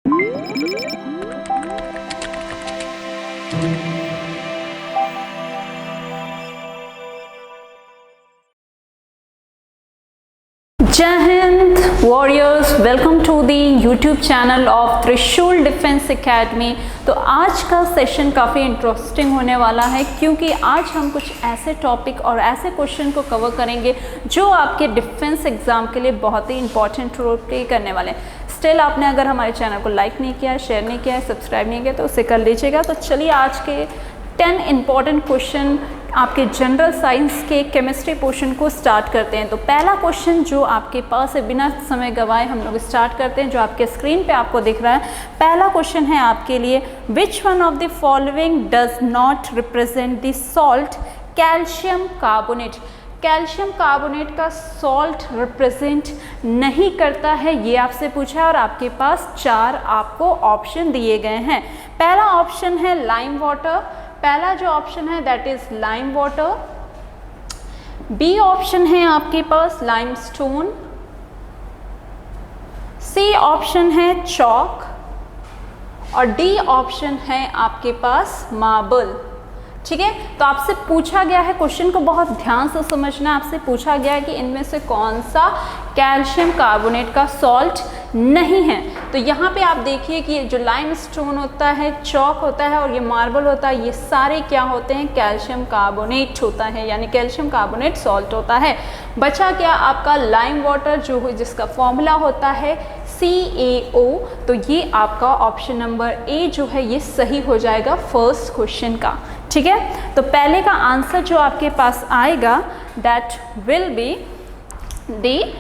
जय हिंद warriors, welcome to the YouTube channel of Trishul defence academy. तो आज का सेशन काफ़ी इंटरेस्टिंग होने वाला है क्योंकि आज हम कुछ ऐसे टॉपिक और ऐसे क्वेश्चन को कवर करेंगे जो आपके डिफेंस एग्ज़ाम के लिए बहुत ही इंपॉर्टेंट रोल प्ले करने वाले हैं। स्टिल आपने अगर हमारे चैनल को लाइक नहीं किया, शेयर नहीं किया, सब्सक्राइब नहीं किया तो उसे कर लीजिएगा। तो चलिए आज के 10 इंपॉर्टेंट क्वेश्चन आपके जनरल साइंस के केमिस्ट्री पोर्शन को स्टार्ट करते हैं। तो पहला क्वेश्चन जो आपके पास है, बिना समय गवाए हम लोग स्टार्ट करते हैं, जो आपके स्क्रीन पे आपको दिख रहा है। पहला क्वेश्चन है आपके लिए, विच one of the following does not represent the salt calcium carbonate. Calcium carbonate का सॉल्ट रिप्रेजेंट नहीं करता है, ये आपसे पूछा है और आपके पास 4 आपको ऑप्शन दिए गए हैं। पहला ऑप्शन है लाइम वाटर, पहला जो ऑप्शन है that is lime water. B option है आपके पास लाइमस्टोन, सी ऑप्शन है चॉक और डी ऑप्शन है आपके पास मार्बल। ठीक है, तो आपसे पूछा गया है, क्वेश्चन को बहुत ध्यान से समझना है। आपसे पूछा गया है कि इनमें से कौन सा कैल्शियम कार्बोनेट का सॉल्ट नहीं है। तो यहाँ पे आप देखिए कि जो लाइमस्टोन होता है, चॉक होता है और ये मार्बल होता है, ये सारे क्या होते हैं, कैल्शियम कार्बोनेट होता है, यानी कैल्शियम कार्बोनेट सॉल्ट होता है। बचा क्या आपका लाइम वाटर, जो जिसका फॉर्मूला होता है CaO। तो ये आपका ऑप्शन नंबर ए जो है ये सही हो जाएगा फर्स्ट क्वेश्चन का। ठीक है, तो पहले का आंसर जो आपके पास आएगा that will be the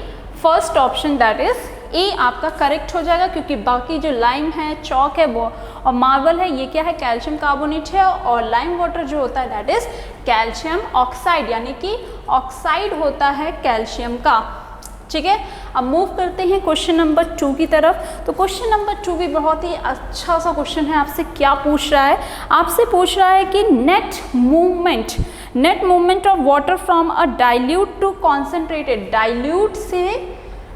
first option, that is a आपका करेक्ट हो जाएगा, क्योंकि बाकी जो लाइम है, चॉक है वो और मार्बल है, ये क्या है, कैल्शियम कार्बोनेट है। और लाइम वाटर जो होता है दैट इज कैल्शियम ऑक्साइड, यानी कि ऑक्साइड होता है कैल्शियम का। ठीक है, अब मूव करते हैं क्वेश्चन नंबर 2 की तरफ। तो क्वेश्चन नंबर 2 भी बहुत ही अच्छा सा क्वेश्चन है। आपसे क्या पूछ रहा है, आपसे पूछ रहा है कि net movement of water from a dilute to concentrated,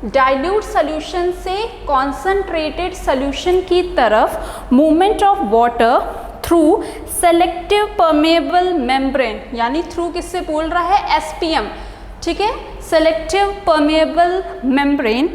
dilute solution से कॉन्सेंट्रेटेड सोल्यूशन की तरफ movement of water through selective permeable membrane, यानी थ्रू किससे बोल रहा है, SPM। ठीक है, selective permeable membrane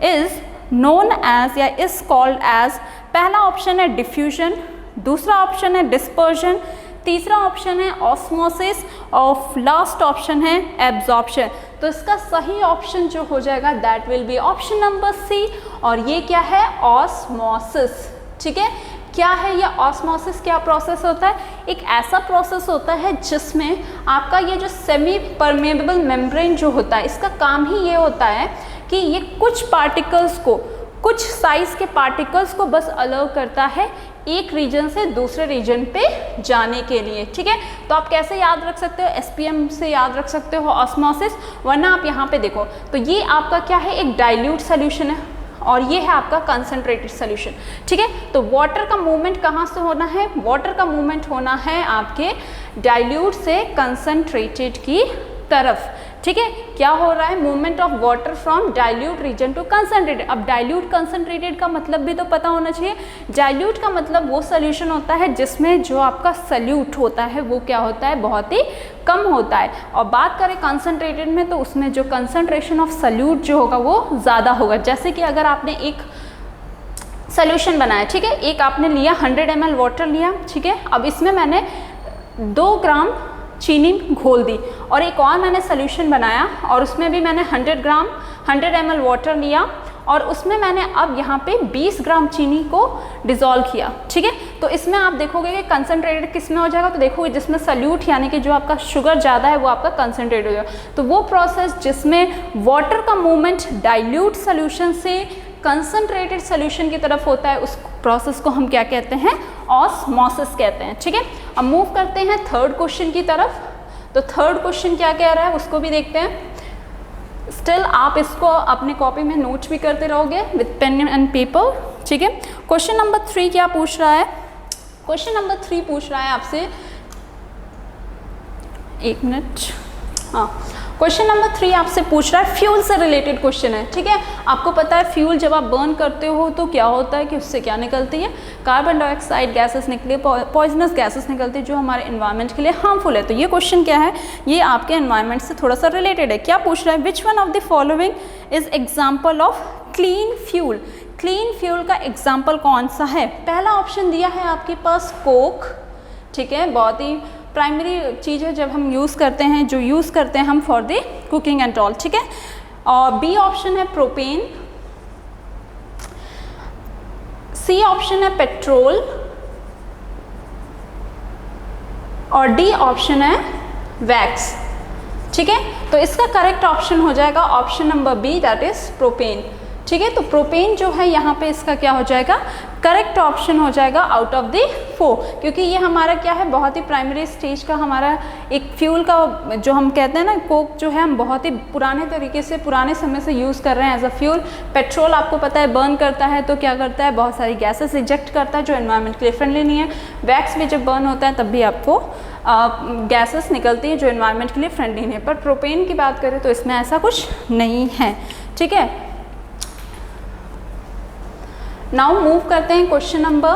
is known as या इज कॉल्ड एज, पहला ऑप्शन है डिफ्यूजन, दूसरा ऑप्शन है डिस्पर्जन, तीसरा ऑप्शन है ऑस्मोसिस और लास्ट ऑप्शन है एब्जॉर्प्शन। तो इसका सही ऑप्शन जो हो जाएगा that will be option number C, और ये क्या है, ऑस्मोसिस। ठीक है, क्या है ये ऑस्मोसिस, क्या प्रोसेस होता है, एक ऐसा प्रोसेस होता है जिसमें आपका ये जो सेमी परमेबल मेम्ब्रेन जो होता है, इसका काम ही ये होता है कि ये कुछ पार्टिकल्स को, कुछ साइज के पार्टिकल्स को बस अलाउ करता है एक रीजन से दूसरे रीजन पे जाने के लिए। ठीक है, तो आप कैसे याद रख सकते हो, SPM से याद रख सकते हो ऑस्मोसिस, वरना आप यहाँ पे देखो तो ये आपका क्या है, एक डाइल्यूट सोल्यूशन है और ये है आपका कंसंट्रेटेड सोल्यूशन। ठीक है, तो वाटर का मूवमेंट कहाँ से होना है, वाटर का मूवमेंट होना है आपके डाइल्यूट से कंसंट्रेटेड की तरफ। ठीक है, क्या हो रहा है, movement of water from dilute region to concentrated. अब डाइल्यूट कंसंट्रेटेड का मतलब भी तो पता होना चाहिए। डाइल्यूट का मतलब वो सोल्यूशन होता है जिसमें जो आपका सल्यूट होता है वो क्या होता है, बहुत ही कम होता है। और बात करें कंसंट्रेटेड में तो उसमें जो कंसंट्रेशन ऑफ सल्यूट जो होगा वो ज़्यादा होगा। जैसे कि अगर आपने एक सोल्यूशन बनाया, ठीक है, एक आपने लिया 100 ml वाटर लिया, ठीक है, अब इसमें मैंने 2 ग्राम चीनी घोल दी और एक और मैंने सोल्यूशन बनाया और उसमें भी मैंने 100 ml वाटर लिया और उसमें मैंने अब यहाँ पे 20 ग्राम चीनी को डिज़ोल्व किया। ठीक है, तो इसमें आप देखोगे कि कंसंट्रेटेड किस में हो जाएगा, तो देखोगे जिसमें सल्यूट यानी कि जो आपका शुगर ज़्यादा है वो आपका कंसंट्रेटेड हो जाएगा। तो वो प्रोसेस जिसमें वाटर का मूवमेंट डाइल्यूट सोल्यूशन से कंसंट्रेटेड सोल्यूशन की तरफ होता है, उस प्रोसेस को हम क्या कहते हैं, ऑस्मोसिस कहते हैं। ठीक है, अब मूव करते हैं थर्ड क्वेश्चन की तरफ। तो थर्ड क्वेश्चन क्या कह रहा है उसको भी देखते हैं। स्टिल आप इसको अपने कॉपी में नोट भी करते रहोगे विथ पेन एंड पेपर। ठीक है, क्वेश्चन नंबर 3 क्या पूछ रहा है, क्वेश्चन नंबर 3 पूछ रहा है आपसे, एक मिनट, हाँ, क्वेश्चन नंबर 3 आपसे पूछ रहा है, फ्यूल से रिलेटेड क्वेश्चन है, ठीक है। आपको पता है फ्यूल जब आप बर्न करते हो तो क्या होता है कि उससे क्या निकलती है, कार्बन डाइऑक्साइड गैसेस निकली है, पॉइजनस गैसेस निकलती है जो हमारे एनवायरनमेंट के लिए हार्मफुल है। तो ये क्वेश्चन क्या है, ये आपके एनवायरनमेंट से थोड़ा सा रिलेटेड है। क्या पूछ रहा है, विच one of the following is example of clean fuel. Clean fuel का एग्जाम्पल कौन सा है? पहला ऑप्शन दिया है आपके पास कोक, ठीक है, बहुत ही प्राइमरी चीज़ है जब हम यूज़ करते हैं, जो यूज़ करते हैं हम for the cooking and all, ठीक है। और बी ऑप्शन है प्रोपेन, सी ऑप्शन है पेट्रोल और डी ऑप्शन है वैक्स, ठीक है। तो इसका करेक्ट ऑप्शन हो जाएगा option number B, that is propane, ठीक है। तो प्रोपेन जो है यहाँ पे इसका क्या हो जाएगा, करेक्ट ऑप्शन हो जाएगा आउट ऑफ द 4, क्योंकि ये हमारा क्या है, बहुत ही प्राइमरी स्टेज का हमारा एक फ्यूल का जो हम कहते हैं ना, कोक जो है हम बहुत ही पुराने तरीके से, पुराने समय से यूज़ कर रहे हैं एज अ फ्यूल। पेट्रोल आपको पता है बर्न करता है तो क्या करता है, बहुत सारी गैसेस इजेक्ट करता है जो एनवायरनमेंट के लिए फ्रेंडली नहीं है। वैक्स भी जब बर्न होता है तब भी आपको गैसेस निकलती है जो एनवायरनमेंट के लिए फ्रेंडली नहीं है। पर प्रोपेन की बात करें तो इसमें ऐसा कुछ नहीं है, ठीक है। नाउ मूव करते हैं क्वेश्चन नंबर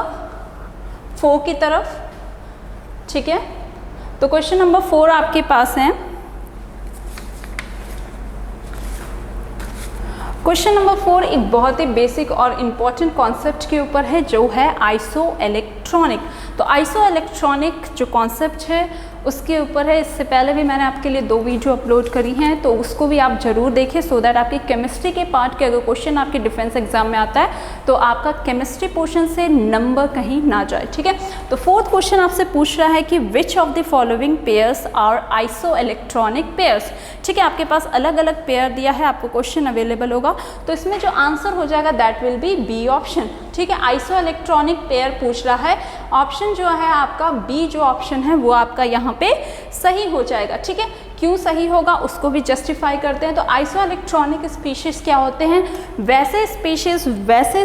4 की तरफ, ठीक है। तो क्वेश्चन नंबर 4 आपके पास है। क्वेश्चन नंबर 4 एक बहुत ही बेसिक और इम्पॉर्टेंट कॉन्सेप्ट के ऊपर है जो है आइसो इलेक्ट्रॉनिक। तो आइसो इलेक्ट्रॉनिक जो कॉन्सेप्ट है उसके ऊपर है। इससे पहले भी मैंने आपके लिए 2 वीडियो अपलोड करी हैं, तो उसको भी आप ज़रूर देखें सो दैट आपकी केमिस्ट्री के पार्ट के अगर क्वेश्चन आपके डिफेंस एग्जाम में आता है तो आपका केमिस्ट्री पोर्शन से नंबर कहीं ना जाए, ठीक है। तो 4th क्वेश्चन आपसे पूछ रहा है कि which of the following pairs are isoelectronic pairs, ठीक है। आपके पास अलग अलग पेयर दिया है, आपको क्वेश्चन अवेलेबल होगा, तो इसमें जो आंसर हो जाएगा that will be B option, ठीक है। आइसो इलेक्ट्रॉनिक पेयर पूछ रहा है, ऑप्शन जो है आपका बी जो ऑप्शन है वो आपका यहाँ पे सही हो जाएगा, ठीक है। क्यों सही होगा उसको भी जस्टिफाई करते हैं। तो आइसो इलेक्ट्रॉनिक स्पीशीज क्या होते हैं, वैसे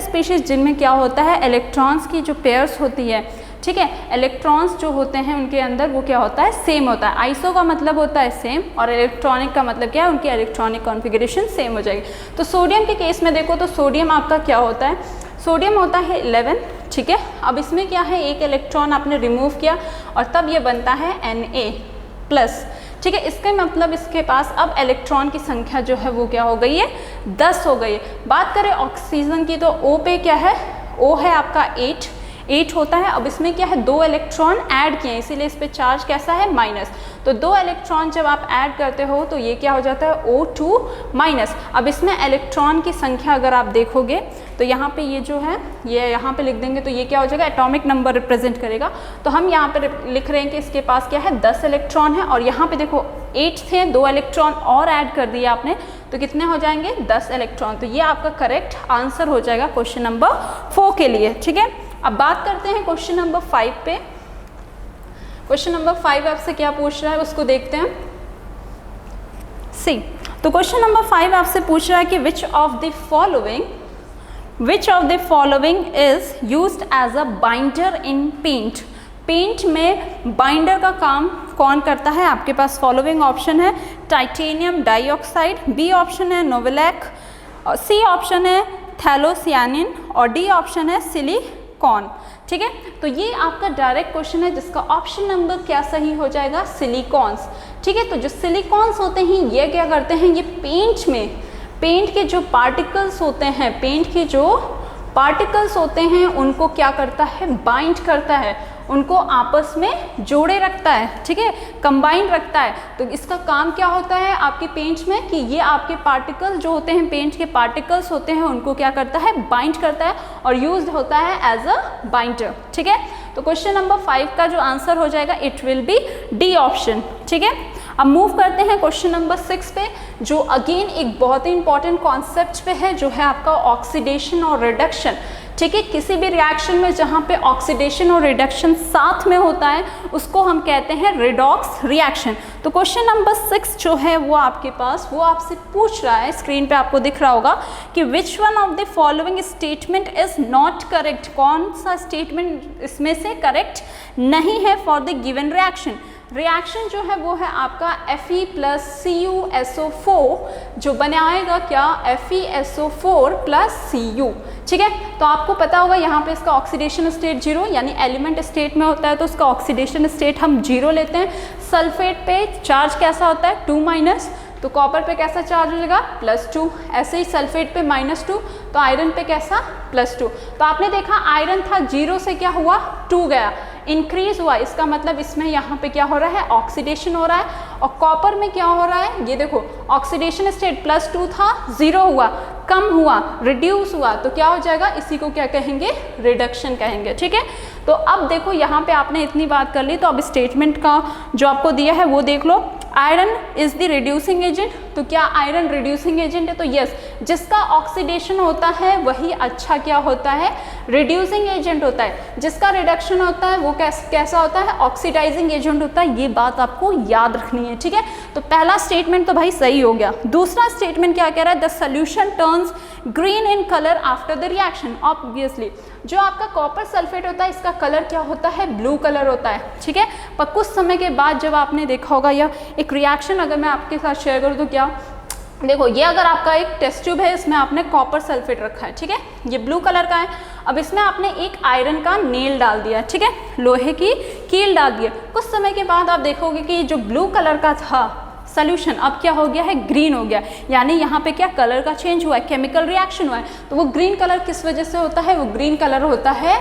स्पीशीज जिनमें क्या होता है, इलेक्ट्रॉन्स की जो पेयर्स होती है, ठीक है, इलेक्ट्रॉन्स जो होते हैं उनके अंदर वो क्या होता है, सेम होता है। आइसो का मतलब होता है सेम और इलेक्ट्रॉनिक का मतलब क्या है, उनकी इलेक्ट्रॉनिक कॉन्फ़िगरेशन सेम हो जाएगी। तो सोडियम के केस में देखो तो सोडियम आपका क्या होता है, सोडियम होता है 11, ठीक है। अब इसमें क्या है, एक इलेक्ट्रॉन आपने रिमूव किया और तब ये बनता है Na+, ठीक है। इसके मतलब इसके पास अब इलेक्ट्रॉन की संख्या जो है वो क्या हो गई है, 10 हो गई है। बात करें ऑक्सीजन की तो O पे क्या है, O है आपका 8 होता है। अब इसमें क्या है, 2 इलेक्ट्रॉन ऐड किए हैं इसीलिए इस पे चार्ज कैसा है, माइनस। तो 2 इलेक्ट्रॉन जब आप ऐड करते हो तो ये क्या हो जाता है, O2-। अब इसमें इलेक्ट्रॉन की संख्या अगर आप देखोगे तो यहाँ पे ये जो है ये यहाँ पे लिख देंगे तो ये क्या हो जाएगा, एटॉमिक नंबर रिप्रेजेंट करेगा। तो हम यहाँ पे लिख रहे हैं कि इसके पास क्या है, 10 इलेक्ट्रॉन है और यहाँ पे देखो 8 थे, 2 इलेक्ट्रॉन और ऐड कर दिया आपने तो कितने हो जाएंगे, 10 इलेक्ट्रॉन। तो ये आपका करेक्ट आंसर हो जाएगा क्वेश्चन नंबर 4 के लिए, ठीक है। अब बात करते हैं क्वेश्चन नंबर 5 पे। क्वेश्चन नंबर 5 आपसे क्या पूछ रहा है उसको देखते हैं। सी, तो क्वेश्चन नंबर 5 आपसे पूछ रहा है कि which of the following is used as a binder in paint. Paint में बाइंडर का काम कौन करता है, आपके पास फॉलोइंग ऑप्शन है टाइटेनियम डाइऑक्साइड, बी ऑप्शन है नोवेलैक, सी ऑप्शन है थैलोसियानिन और डी ऑप्शन है सिलिकॉन, ठीक है। तो ये आपका डायरेक्ट क्वेश्चन है जिसका ऑप्शन नंबर क्या सही हो जाएगा, सिलिकॉन्स, ठीक है। तो जो सिलिकॉन्स होते हैं ये क्या करते हैं, ये पेंट के जो पार्टिकल्स होते हैं उनको क्या करता है, बाइंड करता है, उनको आपस में जोड़े रखता है, ठीक है, कंबाइन रखता है। तो इसका काम क्या होता है आपके पेंट में कि ये आपके पार्टिकल्स जो होते हैं, पेंट के पार्टिकल्स होते हैं उनको क्या करता है, बाइंड करता है और यूज्ड होता है एज अ बाइंडर, ठीक है। तो क्वेश्चन नंबर 5 का जो आंसर हो जाएगा it will be D option, ठीक है। अब मूव करते हैं क्वेश्चन नंबर 6 पे, जो अगेन एक बहुत ही इंपॉर्टेंट कॉन्सेप्ट पे है, जो है आपका ऑक्सीडेशन और रिडक्शन, ठीक है। किसी भी रिएक्शन में जहाँ पे ऑक्सीडेशन और रिडक्शन साथ में होता है उसको हम कहते हैं रिडॉक्स रिएक्शन। तो क्वेश्चन नंबर 6 जो है वो आपके पास वो आपसे पूछ रहा है, स्क्रीन पे आपको दिख रहा होगा कि विच one of the following statement is not correct, कौन सा स्टेटमेंट इसमें से करेक्ट नहीं है for the given reaction. Reaction जो है वो है आपका Fe प्लस CuSO4 जो बनाएगा क्या FeSO4 प्लस Cu, ठीक है। तो आपको पता होगा यहाँ पे इसका ऑक्सीडेशन स्टेट 0 यानी एलिमेंट स्टेट में होता है तो उसका ऑक्सीडेशन स्टेट हम 0 लेते हैं। सल्फेट पे चार्ज कैसा होता है 2-, तो कॉपर पे कैसा चार्ज हो जाएगा +2, ऐसे ही सल्फेट पे -2, तो आयरन पे कैसा +2। तो आपने देखा आयरन था 0 से क्या हुआ 2 गया, इंक्रीज हुआ, इसका मतलब इसमें यहाँ पे क्या हो रहा है ऑक्सीडेशन हो रहा है। और कॉपर में क्या हो रहा है, ये देखो ऑक्सीडेशन स्टेट +2 था 0 हुआ, कम हुआ, रिड्यूस हुआ, तो क्या हो जाएगा, इसी को क्या कहेंगे रिडक्शन कहेंगे, ठीक है। तो अब देखो यहाँ पे आपने इतनी बात कर ली, तो अब स्टेटमेंट का जो आपको दिया है वो देख लो। Iron is the reducing agent, तो क्या आयरन रिड्यूसिंग एजेंट है, तो यस, जिसका ऑक्सीडेशन होता है वही अच्छा क्या होता है रिड्यूसिंग एजेंट होता है, जिसका रिडक्शन होता है वो कैसा होता है ऑक्सीडाइजिंग एजेंट होता है। ये बात आपको याद रखनी है, ठीक है। तो पहला स्टेटमेंट तो भाई सही हो गया। दूसरा स्टेटमेंट क्या कह रहा है, the solution turns green in colour after the reaction. Obviously जो आपका कॉपर सल्फेट होता है इसका कलर क्या होता है ब्लू कलर होता है, ठीक है। पर कुछ समय के बाद जब आपने देखा होगा, या एक रिएक्शन अगर मैं आपके साथ शेयर करूँ तो क्या, देखो ये अगर आपका एक टेस्ट ट्यूब है, इसमें आपने कॉपर सल्फेट रखा है, ठीक है, ये ब्लू कलर का है। अब इसमें आपने एक आयरन का नेल डाल दिया, ठीक है, लोहे की कील डाल दी। कुछ समय के बाद आप देखोगे कि जो ब्लू कलर का था सोल्यूशन अब क्या हो गया है ग्रीन हो गया, यानी यहाँ पे क्या कलर का चेंज हुआ है, केमिकल रिएक्शन हुआ है। तो वो ग्रीन कलर किस वजह से होता है, वो ग्रीन कलर होता है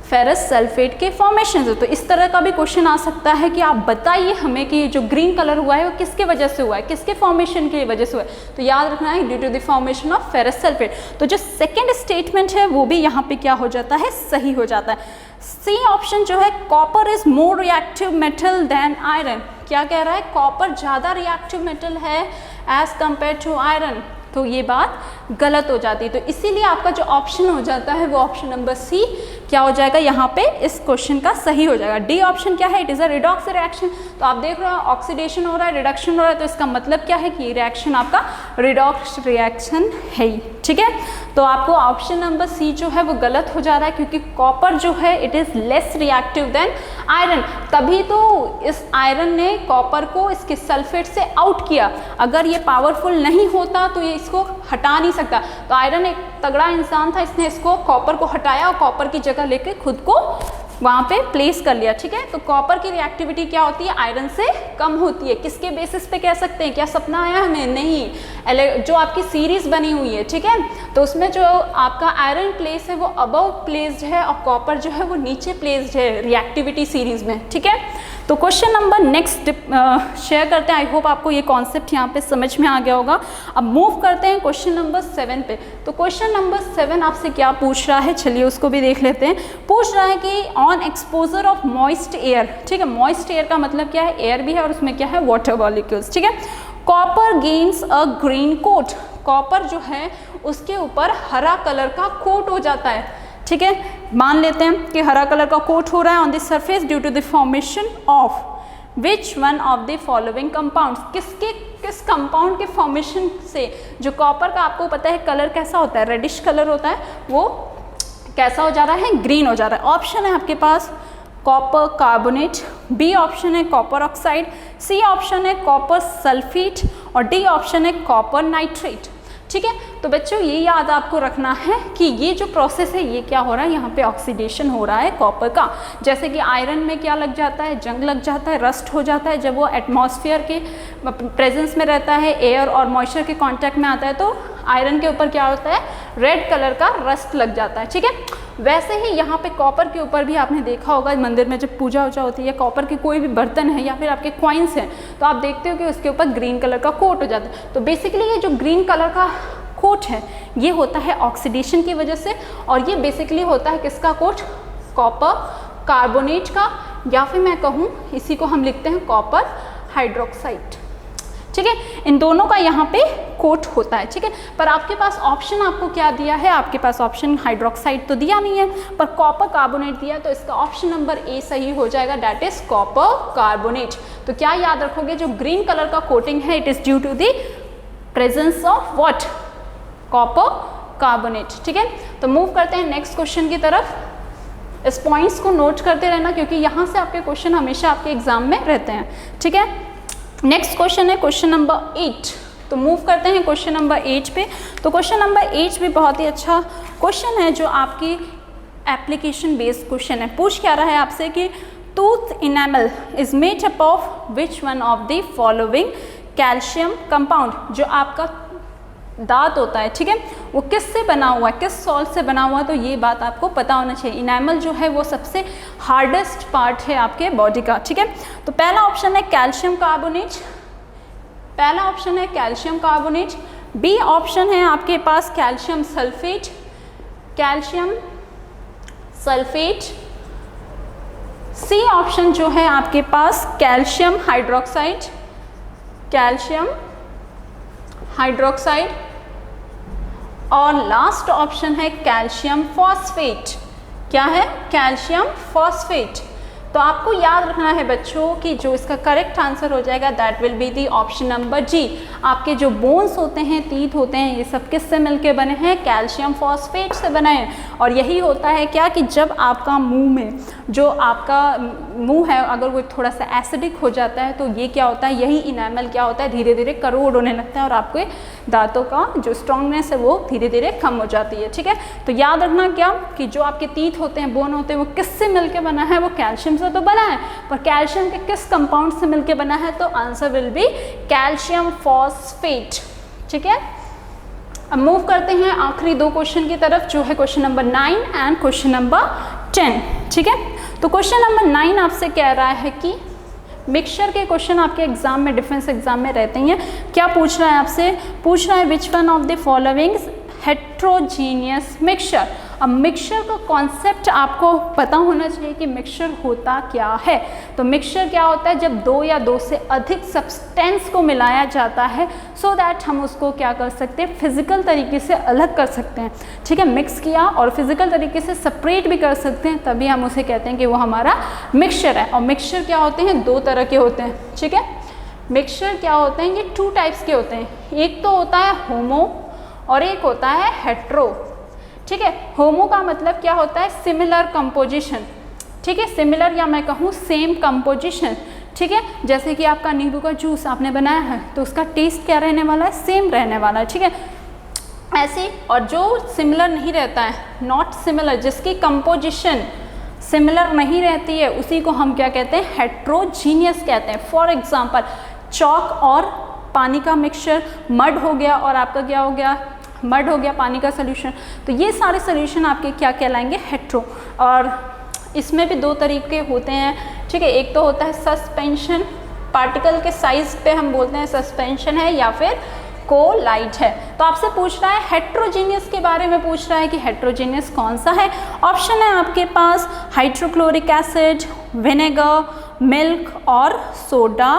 फेरस सल्फेट के फॉर्मेशन से। तो इस तरह का भी क्वेश्चन आ सकता है कि आप बताइए हमें कि जो ग्रीन कलर हुआ है वो किसके वजह से हुआ है, किसके फॉर्मेशन की वजह से हुआ है। तो याद रखना है due to the formation of ferrous sulphate. तो जो सेकेंड स्टेटमेंट है वो भी यहाँ पे क्या हो जाता है सही हो जाता है। सी ऑप्शन जो है copper is more reactive metal than iron, क्या कह रहा है कॉपर ज़्यादा रिएक्टिव मेटल है एज कंपेयर टू आयरन, तो ये बात गलत हो जाती है। तो इसीलिए आपका जो ऑप्शन हो जाता है वो ऑप्शन नंबर सी क्या हो जाएगा यहाँ पे इस क्वेश्चन का सही हो जाएगा। डी ऑप्शन क्या है, it is a redox reaction. तो आप देख रहे हो ऑक्सीडेशन हो रहा है, रिडक्शन हो रहा है, तो इसका मतलब क्या है कि ये रिएक्शन आपका रिडॉक्स रिएक्शन है ही, ठीक है। तो आपको ऑप्शन नंबर सी जो है वो गलत हो जा रहा है, क्योंकि कॉपर जो है it is less reactive than iron, तभी तो इस आयरन ने कॉपर को इसके सल्फेट से आउट किया। अगर ये पावरफुल नहीं होता तो ये इसको हटा नहीं सकता। तो आयरन एक तगड़ा इंसान था, इसने इसको कॉपर को हटाया और कॉपर की जगह लेके खुद को वहाँ पे प्लेस कर लिया, ठीक है। तो कॉपर की रिएक्टिविटी क्या होती है आयरन से कम होती है। किसके बेसिस पे कह सकते हैं, क्या सपना आया हमें, नहीं, जो आपकी सीरीज बनी हुई है, ठीक है, तो उसमें जो आपका आयरन प्लेस है वो अबव प्लेस्ड है और कॉपर जो है वो नीचे प्लेस्ड है रिएक्टिविटी सीरीज में, ठीक है। तो क्वेश्चन नंबर नेक्स्ट शेयर करते हैं। आई होप आपको ये कॉन्सेप्ट यहाँ पे समझ में आ गया होगा। अब मूव करते हैं क्वेश्चन नंबर 7 पे। तो क्वेश्चन नंबर 7 आपसे क्या पूछ रहा है, चलिए उसको भी देख लेते हैं। पूछ रहा है कि on exposure of moist air, ठीक है, मॉइस्ट एयर का मतलब क्या है, एयर भी है और उसमें क्या है वाटर मॉलिक्यूल्स, ठीक है। कॉपर गेन्स अ ग्रीन कोट, कॉपर जो है उसके ऊपर हरा कलर का कोट हो जाता है, ठीक है। मान लेते हैं कि हरा कलर का कोट हो रहा है on the surface due to the formation of which one of the following compounds, किस कंपाउंड के फॉर्मेशन से जो कॉपर का आपको पता है कलर कैसा होता है रेडिश कलर होता है, वो कैसा हो जा रहा है ग्रीन हो जा रहा है। ऑप्शन है आपके पास कॉपर कार्बोनेट, बी ऑप्शन है कॉपर ऑक्साइड, सी ऑप्शन है कॉपर सल्फेट और डी ऑप्शन है कॉपर नाइट्रेट, ठीक है। तो बच्चों ये याद आपको रखना है कि ये जो प्रोसेस है ये क्या हो रहा है, यहाँ पे ऑक्सीडेशन हो रहा है कॉपर का। जैसे कि आयरन में क्या लग जाता है, जंग लग जाता है, रस्ट हो जाता है जब वो एटमॉस्फेयर के प्रेजेंस में रहता है, एयर और मॉइस्चर के कांटेक्ट में आता है, तो आयरन के ऊपर क्या होता है रेड कलर का रस्ट लग जाता है, ठीक है। वैसे ही यहाँ पे कॉपर के ऊपर भी आपने देखा होगा मंदिर में जब पूजा वूजा होती है, कॉपर के कोई भी बर्तन है या फिर आपके कॉइन्स हैं, तो आप देखते हो कि उसके ऊपर ग्रीन कलर का कोट हो जाता है। तो बेसिकली ये जो ग्रीन कलर का कोट है ये होता है ऑक्सीडेशन की वजह से, और ये बेसिकली होता है किसका कोट, कॉपर कार्बोनेट का, या फिर मैं कहूँ इसी को हम लिखते हैं कॉपर हाइड्रोक्साइड, ठीक है। इन दोनों का यहाँ पे कोट होता है, ठीक है। पर आपके पास ऑप्शन आपको क्या दिया है, आपके पास ऑप्शन हाइड्रोक्साइड तो दिया नहीं है पर कॉपर कार्बोनेट दिया, तो इसका ऑप्शन नंबर ए सही हो जाएगा, डैट इज कॉपर कार्बोनेट। तो क्या याद रखोगे, जो ग्रीन कलर का कोटिंग है it is due to the presence of what, copper carbonate, ठीक है। तो मूव करते हैं नेक्स्ट क्वेश्चन की तरफ। इस पॉइंट्स को नोट करते रहना, क्योंकि यहाँ से आपके क्वेश्चन हमेशा आपके एग्जाम में रहते हैं, ठीक है। नेक्स्ट क्वेश्चन है क्वेश्चन नंबर 8। तो मूव करते हैं क्वेश्चन नंबर 8 पे। तो क्वेश्चन नंबर 8 भी बहुत ही अच्छा क्वेश्चन है, जो आपकी एप्लीकेशन बेस्ड क्वेश्चन है। पूछ क्या रहा है आपसे कि tooth enamel is made up of which one of the following calcium compound. जो आपका दांत होता है, ठीक है, वो किससे बना हुआ है, किस सॉल्ट से बना हुआ है, तो ये बात आपको पता होना चाहिए। इनेमल जो है वो सबसे हार्डेस्ट पार्ट है आपके बॉडी का, ठीक है। तो पहला ऑप्शन है कैल्शियम कार्बोनेट, पहला ऑप्शन है कैल्शियम कार्बोनेट। बी ऑप्शन है आपके पास calcium sulphate, calcium sulphate. C option जो है आपके पास कैल्शियम हाइड्रोक्साइड, कैल्शियम हाइड्रोक्साइड। और लास्ट ऑप्शन है कैल्शियम फॉस्फेट। क्या है? Calcium phosphate. तो आपको याद रखना है बच्चों कि जो इसका करेक्ट आंसर हो जाएगा that will be the option number जी। आपके जो बोन्स होते हैं, टीथ होते हैं, ये सब किससे मिलके बने हैं? कैल्शियम फॉस्फेट से बने हैं। और यही होता है क्या कि जब आपका मुंह में, जो आपका मुंह है अगर वो थोड़ा सा एसिडिक हो जाता है, तो ये क्या होता है, यही इनेमल क्या होता है, धीरे धीरे करोड़ होने लगता है और आपके दांतों का जो स्ट्रॉन्गनेस है वो धीरे धीरे कम हो जाती है, ठीक है। तो याद रखना क्या कि जो आपके टीथ होते हैं, बोन होते हैं, वो किससे मिलके बना है? वो कैल्शियम से तो बना है, पर कैल्शियम के किस कंपाउंड से मिलके बना है? तो answer will be calcium phosphate, ठीक है। अब मूव करते हैं आखिरी दो क्वेश्चन की तरफ, जो है question number 9 and question number 10, ठीक है। तो क्वेश्चन नंबर 9 आपसे कह रहा है कि मिक्सचर के क्वेश्चन आपके एग्जाम में, डिफेंस एग्जाम में रहते हैं। क्या पूछ रहा है आपसे? पूछ रहा है विच one of the following heterogeneous mixture. अब मिक्सचर का कॉन्सेप्ट आपको पता होना चाहिए कि मिक्सचर होता क्या है। तो मिक्सचर क्या होता है? जब दो या दो से अधिक सब्सटेंस को मिलाया जाता है, सो दैट हम उसको क्या कर सकते हैं, फिजिकल तरीके से अलग कर सकते हैं, ठीक है। मिक्स किया और फिजिकल तरीके से सेपरेट भी कर सकते हैं, तभी हम उसे कहते हैं कि वो हमारा मिक्सचर है। और मिक्सचर क्या होते हैं? दो तरह के होते हैं, ठीक है। मिक्सचर क्या होते हैं? ये 2 टाइप्स के होते हैं। एक तो होता है होमो और एक होता है हेट्रो, ठीक है। होमो का मतलब क्या होता है? सिमिलर कंपोजिशन, ठीक है। सिमिलर या मैं कहूँ सेम कंपोजिशन, ठीक है। जैसे कि आपका नींबू का जूस आपने बनाया है तो उसका टेस्ट क्या रहने वाला है? सेम रहने वाला है, ठीक है। ऐसे, और जो सिमिलर नहीं रहता है, नॉट सिमिलर, जिसकी कंपोजिशन सिमिलर नहीं रहती है, उसी को हम क्या कहते हैं? हेट्रोजीनियस कहते हैं। फॉर एग्जाम्पल चॉक और पानी का मिक्सचर, मड हो गया और आपका क्या हो गया? मड हो गया, पानी का सोल्यूशन। तो ये सारे सोल्यूशन आपके क्या कहलाएंगे? हेट्रो। और इसमें भी 2 तरीके होते हैं, ठीक है। एक तो होता है सस्पेंशन, पार्टिकल के साइज पे हम बोलते हैं सस्पेंशन है, या फिर कोलाइड है। तो आपसे पूछ रहा है हेट्रोजीनियस के बारे में, पूछ रहा है कि हेट्रोजीनियस कौन सा है। ऑप्शन है आपके पास हाइड्रोक्लोरिक एसिड, विनेगर, मिल्क और सोडा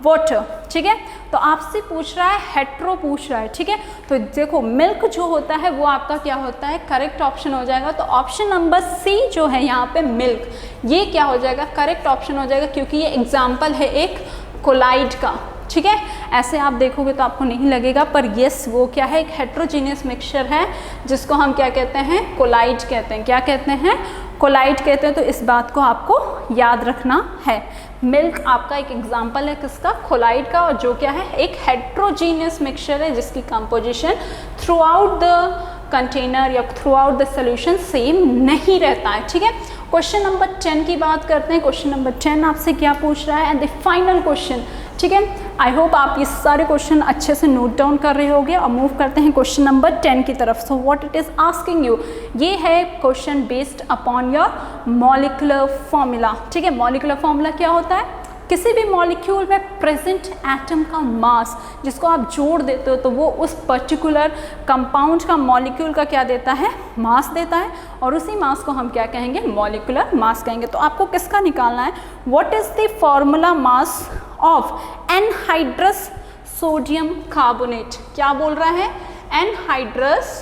वाटर, ठीक है। तो आपसे पूछ रहा है हेट्रो पूछ रहा है, ठीक है। तो देखो मिल्क जो होता है वो आपका क्या होता है? करेक्ट ऑप्शन हो जाएगा। तो ऑप्शन नंबर सी जो है यहाँ पे मिल्क, ये क्या हो जाएगा? करेक्ट ऑप्शन हो जाएगा, क्योंकि ये एग्जाम्पल है एक कोलाइड का, ठीक है। ऐसे आप देखोगे तो आपको नहीं लगेगा, पर यस वो क्या है? एक हेट्रोजीनियस मिक्सचर है, जिसको हम क्या कहते हैं? कोलाइड कहते हैं। क्या कहते हैं? कोलाइड कहते हैं। तो इस बात को आपको याद रखना है। मिल्क आपका एक एग्जाम्पल है किसका? कोलाइड का। और जो क्या है? एक हेट्रोजीनियस मिक्सचर है, जिसकी composition throughout the container या throughout the solution same नहीं रहता है, ठीक है। क्वेश्चन नंबर 10 की बात करते हैं। क्वेश्चन नंबर 10 आपसे क्या पूछ रहा है? एंड द फाइनल क्वेश्चन, ठीक है। आई होप आप ये सारे क्वेश्चन अच्छे से नोट डाउन कर रहे होंगे। और मूव करते हैं क्वेश्चन नंबर 10 की तरफ। So what it is asking you, ये है question based upon your molecular formula, ठीक है। मॉलिक्यूलर फॉर्मूला क्या होता है? किसी भी मॉलिक्यूल में प्रेजेंट एटम का मास, जिसको आप जोड़ देते हो तो वो उस पर्टिकुलर कंपाउंड का, मॉलिक्यूल का क्या देता है? मास देता है। और उसी मास को हम क्या कहेंगे? मॉलिक्यूलर मास कहेंगे। तो आपको किसका निकालना है? What is the formula mass of anhydrous sodium carbonate? क्या बोल रहा है? एनहाइड्रस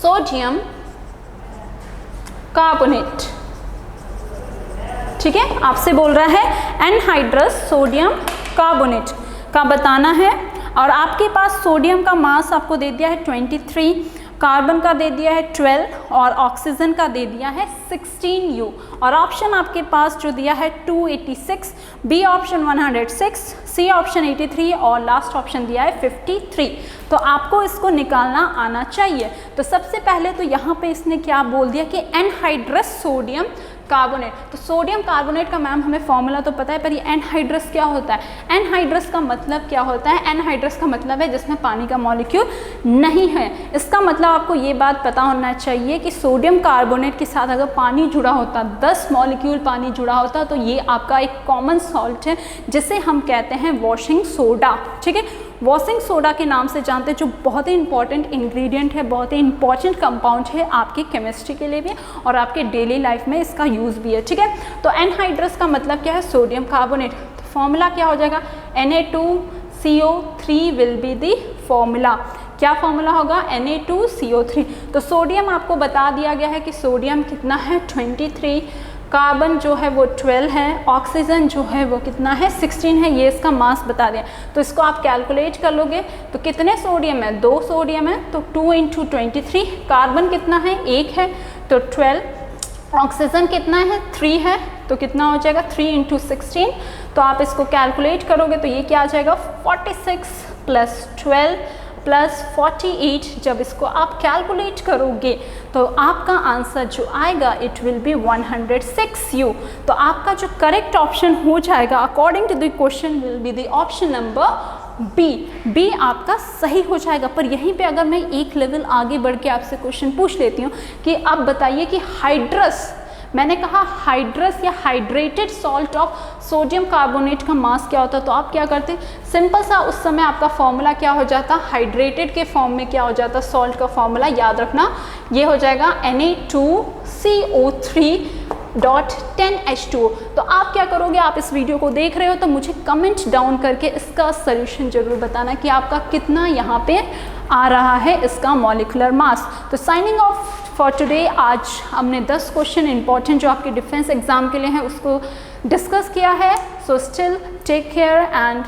सोडियम कार्बोनेट, ठीक है। आपसे बोल रहा है एनहाइड्रस सोडियम कार्बोनेट का बताना है। और आपके पास सोडियम का मास आपको दे दिया है 23, कार्बन का दे दिया है 12 और ऑक्सीजन का दे दिया है 16U और ऑप्शन आपके पास जो दिया है 286, बी ऑप्शन 106, सी ऑप्शन 83 और लास्ट ऑप्शन दिया है 53। तो आपको इसको निकालना आना चाहिए। तो सबसे पहले तो यहाँ पे इसने क्या बोल दिया कि एनहाइड्रस सोडियम कार्बोनेट। तो सोडियम कार्बोनेट का मैम हमें फॉर्मूला तो पता है, पर ये एनहाइड्रस क्या होता है? एनहाइड्रस का मतलब क्या होता है? एनहाइड्रस का मतलब है जिसमें पानी का मॉलिक्यूल नहीं है। इसका मतलब आपको ये बात पता होना चाहिए कि सोडियम कार्बोनेट के साथ अगर पानी जुड़ा होता, 10 मॉलिक्यूल पानी जुड़ा होता, तो ये आपका एक कॉमन सॉल्ट है जिसे हम कहते हैं वॉशिंग सोडा। ठीक है, वॉशिंग सोडा के नाम से जानते हैं, जो बहुत ही इंपॉर्टेंट इंग्रेडिएंट है, बहुत ही इंपॉर्टेंट कंपाउंड है आपकी केमिस्ट्री के लिए भी और आपके डेली लाइफ में इसका यूज़ भी है। ठीक है, तो एनहाइड्रस का मतलब क्या है? Sodium carbonate. तो फॉर्मूला क्या हो जाएगा? Na2CO3 will be the formula. क्या फॉर्मूला होगा? Na2CO3। तो सोडियम आपको बता दिया गया है कि सोडियम कितना है? 23, कार्बन जो है वो 12 है, ऑक्सीजन जो है वो कितना है? 16 है। ये इसका मास बता दें, तो इसको आप कैलकुलेट कर लोगे तो कितने सोडियम है? 2 सोडियम है, तो 2 × 23। कार्बन कितना है? 1 है, तो 12। ऑक्सीजन कितना है? 3 है, तो कितना हो जाएगा? 3 × 16। तो आप इसको कैलकुलेट करोगे तो ये क्या आ जाएगा? 46 + 12 + 48। जब इसको आप कैलकुलेट करोगे तो आपका आंसर जो आएगा इट विल बी 106U। तो आपका जो करेक्ट ऑप्शन हो जाएगा according to the question will be the option number B आपका सही हो जाएगा। पर यहीं पे अगर मैं एक लेवल आगे बढ़ के आपसे क्वेश्चन पूछ लेती हूँ कि अब बताइए कि हाइड्रस, मैंने कहा हाइड्रस या hydrated salt of sodium carbonate का मास क्या होता है, तो आप क्या करते? सिंपल सा उस समय आपका फॉर्मूला क्या हो जाता? हाइड्रेटेड के फॉर्म में क्या हो जाता? सॉल्ट का फॉर्मूला याद रखना, ये हो जाएगा Na2CO3.10H2O। तो आप क्या करोगे? आप इस वीडियो को देख रहे हो तो मुझे कमेंट डाउन करके इसका सोल्यूशन जरूर बताना कि आपका कितना यहाँ पे आ रहा है इसका मॉलिक्यूलर मास। तो साइनिंग ऑफ फॉर टुडे। आज हमने 10 क्वेश्चन इंपॉर्टेंट जो आपके डिफेंस एग्जाम के लिए हैं उसको डिस्कस किया है। So still take care and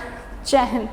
जय हिंद।